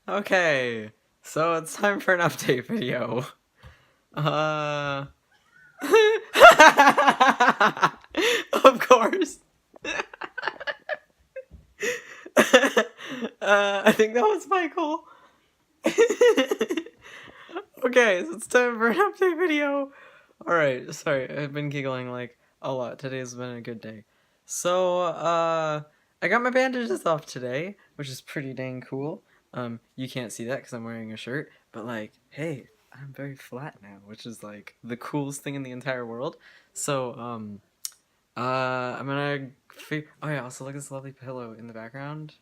Okay, so it's time for an update video. Of course. I think that was Michael. Okay, so it's time for an update video. Alright, sorry, I've been giggling like a lot. Today's been a good day. So, I got my bandages off today, which is pretty dang cool. You can't see that because I'm wearing a shirt, but like, hey, I'm very flat now, which is like the coolest thing in the entire world. So, I'm gonna. Oh yeah, also look at this lovely pillow in the background.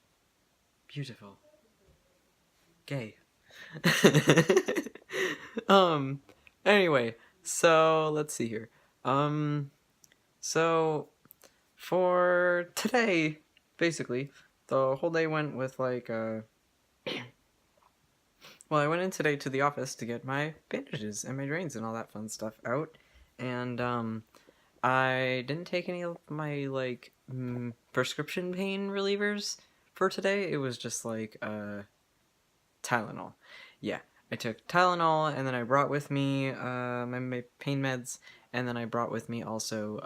Beautiful. Gay. um. Anyway, so let's see here. Um. So for today, basically, the whole day went with like well, I went in today to the office to get my bandages and my drains and all that fun stuff out, and I didn't take any of my like prescription pain relievers for today. It was just like Tylenol. Yeah, I took Tylenol, and then I brought with me my pain meds, and then I brought with me also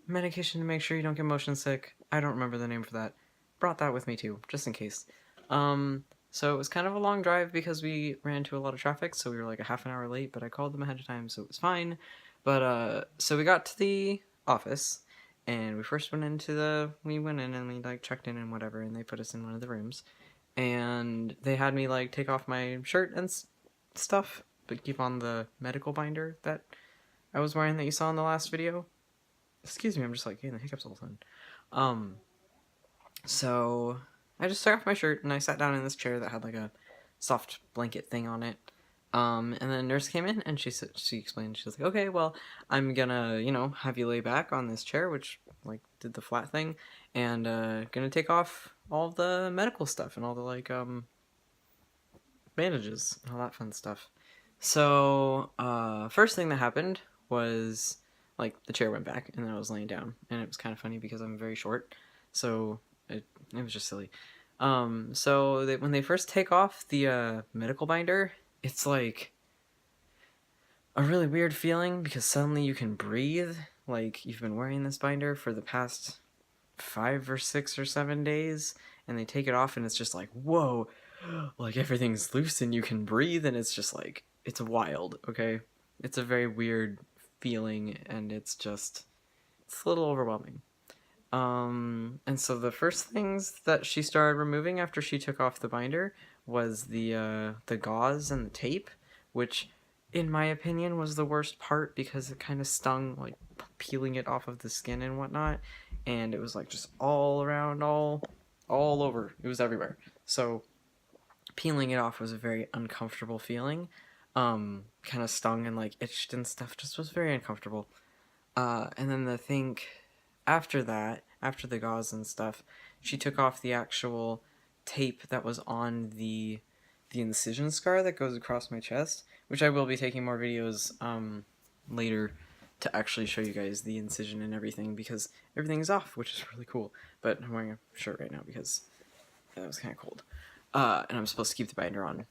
medication to make sure you don't get motion sick. I don't remember the name for that. Brought that with me too, just in case. So it was kind of a long drive because we ran into a lot of traffic, so we were like a half an hour late, but I called them ahead of time, so it was fine. But so we got to the office, and we went in and we like checked in and whatever, and they put us in one of the rooms, and they had me like take off my shirt and stuff, but keep on the medical binder that I was wearing that you saw in the last video. Excuse me, I'm just like getting the hiccups all the time. So I just took off my shirt and I sat down in this chair that had like a soft blanket thing on it. And then a nurse came in and she explained, she was like, okay, well, I'm gonna, have you lay back on this chair, which like did the flat thing, and gonna take off all the medical stuff and all the like bandages and all that fun stuff. So first thing that happened was like the chair went back and then I was laying down, and it was kind of funny because I'm very short, so it was just silly. So when they first take off the medical binder, it's like a really weird feeling because suddenly you can breathe. Like you've been wearing this binder for the past 5 or 6 or 7 days, and they take it off and it's just like, whoa, like everything's loose and you can breathe, and it's just like, it's wild. Okay, it's a very weird feeling, and it's a little overwhelming. And so the first things that she started removing after she took off the binder was the gauze and the tape, which in my opinion was the worst part because it kind of stung, like peeling it off of the skin and whatnot, and it was like just all around, all over. It was everywhere. So peeling it off was a very uncomfortable feeling. Kind of stung and like itched and stuff. Just was very uncomfortable. And then the thing after that, after the gauze and stuff, she took off the actual tape that was on the incision scar that goes across my chest, which I will be taking more videos later to actually show you guys the incision and everything, because everything's off, which is really cool. But I'm wearing a shirt right now because it was kind of cold. And I'm supposed to keep the binder on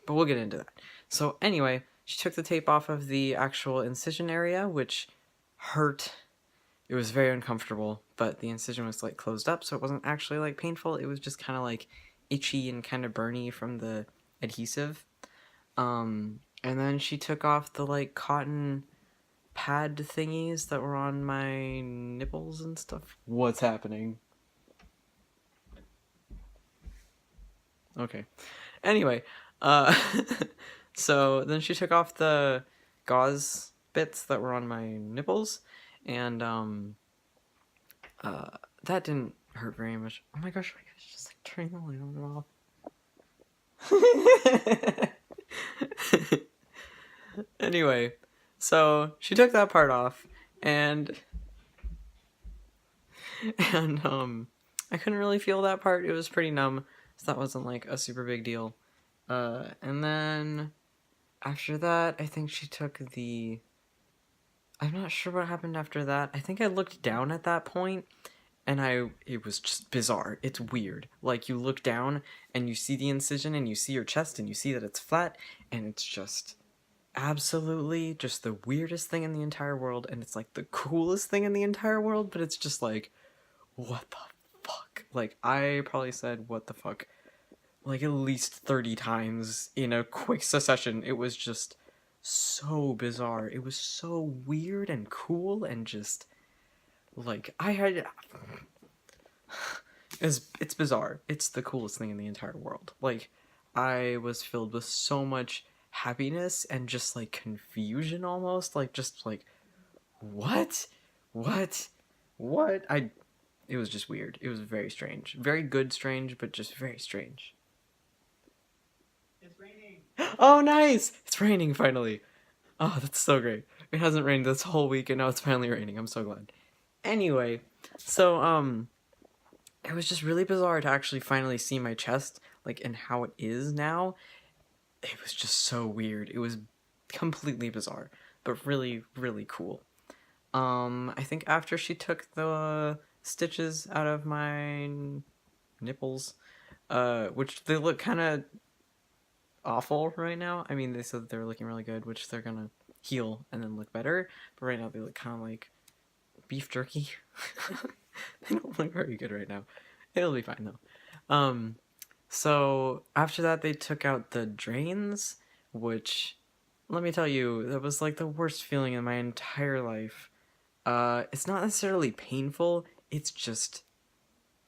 but we'll get into that. So anyway, she took the tape off of the actual incision area, which hurt. It was very uncomfortable, but the incision was like closed up, so it wasn't actually like painful. It was just kind of like itchy and kind of burny from the adhesive. And then she took off the like cotton pad thingies that were on my nipples and stuff. What's happening? Okay. Anyway, so then she took off the gauze bits that were on my nipples, and that didn't hurt very much. Oh my gosh, just like turning the light on and off. Anyway, so she took that part off, and I couldn't really feel that part. It was pretty numb, so that wasn't like a super big deal. And then after that, I think she took the I'm not sure what happened after that. I think I looked down at that point and it was just bizarre. It's weird. Like you look down and you see the incision and you see your chest and you see that it's flat and it's just absolutely just the weirdest thing in the entire world, and it's like the coolest thing in the entire world, but it's just like, what the fuck? Like I probably said what the fuck like at least 30 times in a quick succession. It was just so bizarre. It was so weird and cool and just like I had it's bizarre. It's the coolest thing in the entire world. Like I was filled with so much happiness and just like confusion almost, like just like what? What? What? I It was just weird. It was very strange. Very good strange, but just very strange. It's raining. Oh, nice! It's raining finally. Oh, that's so great. It hasn't rained this whole week and now it's finally raining. I'm so glad. Anyway, so it was just really bizarre to actually finally see my chest like and how it is now. It was just so weird. It was completely bizarre, but really really cool. I think after she took the stitches out of my nipples, which they look kind of awful right now. I mean, they said that they were looking really good, which they're gonna heal and then look better. But right now they look kind of like beef jerky. They don't look very good right now. It'll be fine though. So after that they took out the drains, which let me tell you, that was like the worst feeling in my entire life. It's not necessarily painful. It's just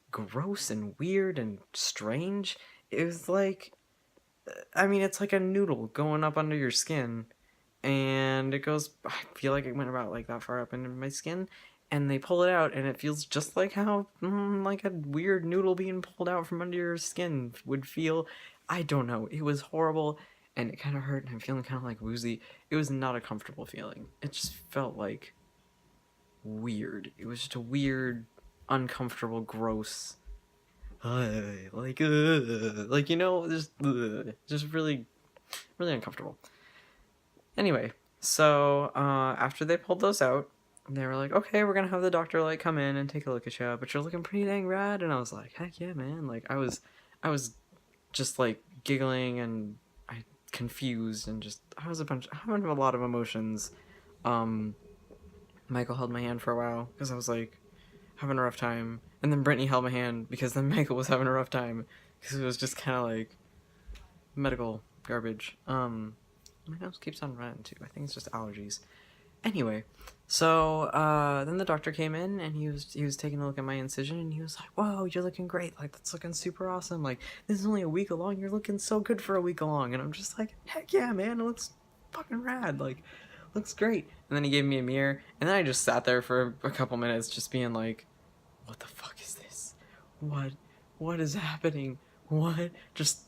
gross and weird and strange. It was like I mean, it's like a noodle going up under your skin, and it goes. I feel like it went about like that far up into my skin, and they pull it out, and it feels just like how like a weird noodle being pulled out from under your skin would feel. I don't know. It was horrible, and it kind of hurt, and I'm feeling kind of like woozy. It was not a comfortable feeling. It just felt like weird. It was just a weird, uncomfortable, gross like you know, just really, really uncomfortable. Anyway, so after they pulled those out, they were like, "Okay, we're gonna have the doctor like come in and take a look at you, but you're looking pretty dang rad." And I was like, "Heck yeah, man!" Like I was just like giggling and I confused and just having a lot of emotions. Um, Michael held my hand for a while because I was like having a rough time. And then Brittany held my hand because then Michael was having a rough time because it was just kind of like medical garbage. My nose keeps on running too. I think it's just allergies. Anyway, so then the doctor came in and he was taking a look at my incision and he was like, "Whoa, you're looking great! Like that's looking super awesome! Like this is only a week along. You're looking so good for a week along." And I'm just like, "Heck yeah, man! It looks fucking rad! Like looks great." And then he gave me a mirror and then I just sat there for a couple minutes just being like, what the fuck is this? What is happening? What? Just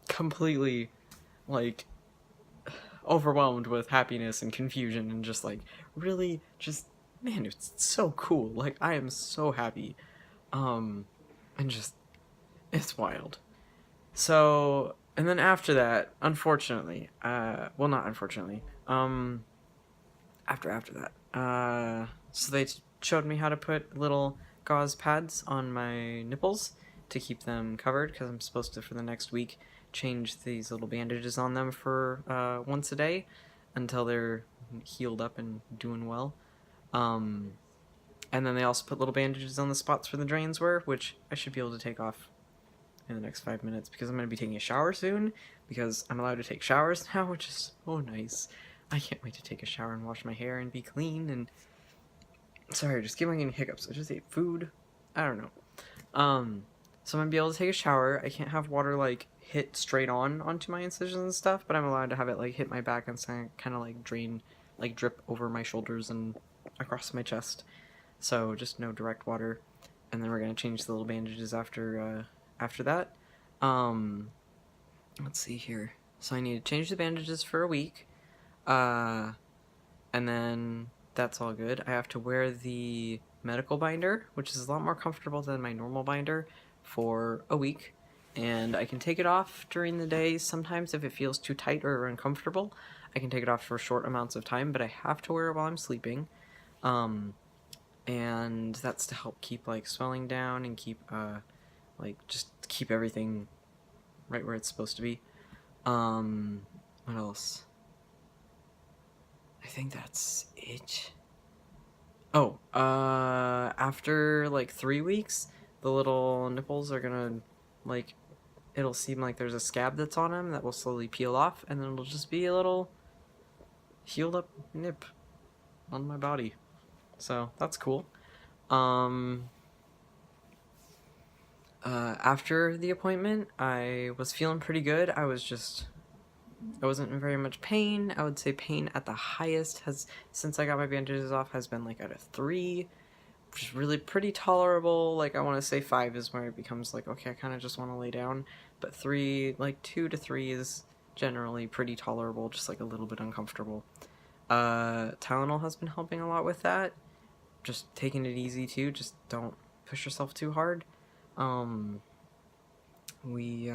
completely like overwhelmed with happiness and confusion and just like really just man, it's so cool. Like I am so happy. Um and just it's wild. So and then after that, unfortunately, well not unfortunately, after that, so they showed me how to put little gauze pads on my nipples to keep them covered because I'm supposed to for the next week change these little bandages on them for once a day until they're healed up and doing well. Um, and then they also put little bandages on the spots where the drains were, which I should be able to take off in the next 5 minutes because I'm going to be taking a shower soon because I'm allowed to take showers now, which is so nice. I can't wait to take a shower and wash my hair and be clean and sorry, just giving any hiccups. I just ate food. I don't know. So I'm gonna be able to take a shower. I can't have water like hit straight onto my incisions and stuff, but I'm allowed to have it like hit my back and kind of like drain, like drip over my shoulders and across my chest. So just no direct water. And then we're gonna change the little bandages after that. Um, let's see here. So I need to change the bandages for a week. And then that's all good. I have to wear the medical binder, which is a lot more comfortable than my normal binder, for a week. And I can take it off during the day sometimes if it feels too tight or uncomfortable. I can take it off for short amounts of time, but I have to wear it while I'm sleeping. And that's to help keep like swelling down and keep like just keep everything right where it's supposed to be. What else? I think that's it. Oh, after like 3 weeks, the little nipples are gonna, like, it'll seem like there's a scab that's on them that will slowly peel off, and then it'll just be a little healed up nip on my body. So that's cool. Um, after the appointment, I was feeling pretty good. I wasn't in very much pain. I would say pain at the highest has, since I got my bandages off, has been like at a 3, which is really pretty tolerable. Like, I want to say 5 is where it becomes like, okay, I kind of just want to lay down. But 3, like 2 to 3 is generally pretty tolerable, just like a little bit uncomfortable. Tylenol has been helping a lot with that. Just taking it easy too. Just don't push yourself too hard. Um, we,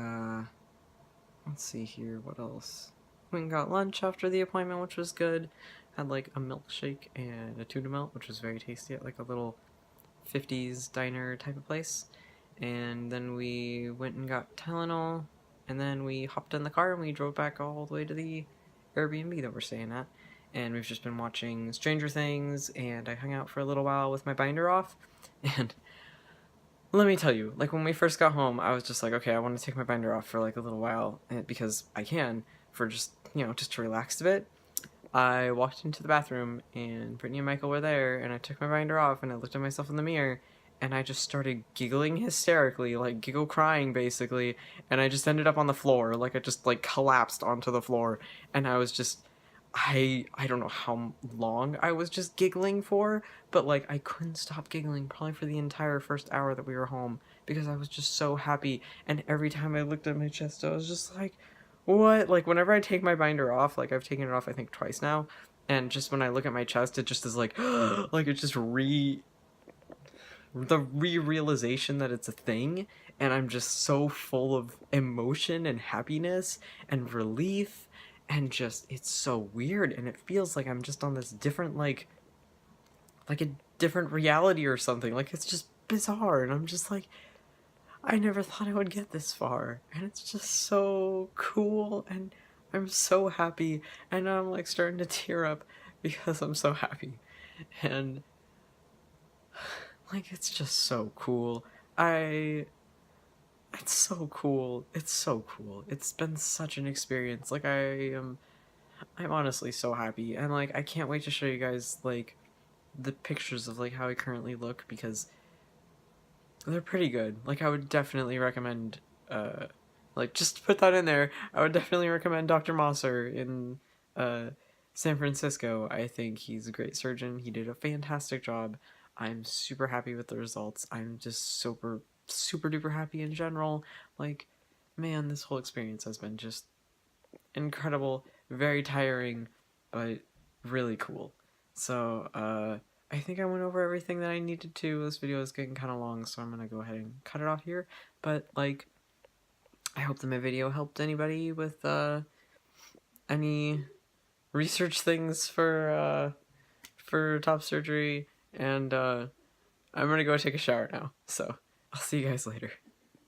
let's see here, what else? We got lunch after the appointment, which was good. Had like a milkshake and a tuna melt, which was very tasty at like a little 50s diner type of place. And then we went and got Tylenol, and then we hopped in the car and we drove back all the way to the Airbnb that we're staying at. And we've just been watching Stranger Things, and I hung out for a little while with my binder off. And let me tell you, like, when we first got home, I was just like, okay, I want to take my binder off for like a little while, because I can, for just, just to relax a bit. I walked into the bathroom, and Brittany and Michael were there, and I took my binder off, and I looked at myself in the mirror, and I just started giggling hysterically, like giggle crying basically, and I just ended up on the floor, like I just like collapsed onto the floor, and I was just, I don't know how long I was just giggling for, but like I couldn't stop giggling probably for the entire first hour that we were home, because I was just so happy, and every time I looked at my chest, I was just like, what? Like, whenever I take my binder off, like I've taken it off I think twice now, and just when I look at my chest, it just is like, like it just the realization that it's a thing, and I'm just so full of emotion and happiness and relief, and just, it's so weird, and it feels like I'm just on this different, like a different reality or something. Like, it's just bizarre, and I'm just like, I never thought I would get this far, and it's just so cool, and I'm so happy, and I'm like starting to tear up because I'm so happy, and like, it's just so cool. I It's so cool. It's so cool. It's been such an experience. Like, I'm honestly so happy, and like I can't wait to show you guys like the pictures of like how I currently look, because they're pretty good. Like, I would definitely recommend like, just to put that in there, I would definitely recommend Dr. Mosser in uh San Francisco. I think he's a great surgeon. He did a fantastic job. I'm super happy with the results. I'm just super duper happy in general. Like, man, this whole experience has been just incredible, very tiring, but really cool. So, I think I went over everything that I needed to. This video is getting kind of long, so I'm gonna go ahead and cut it off here. But, like, I hope that my video helped anybody with, any research things for top surgery, and, I'm gonna go take a shower now. So, I'll see you guys later.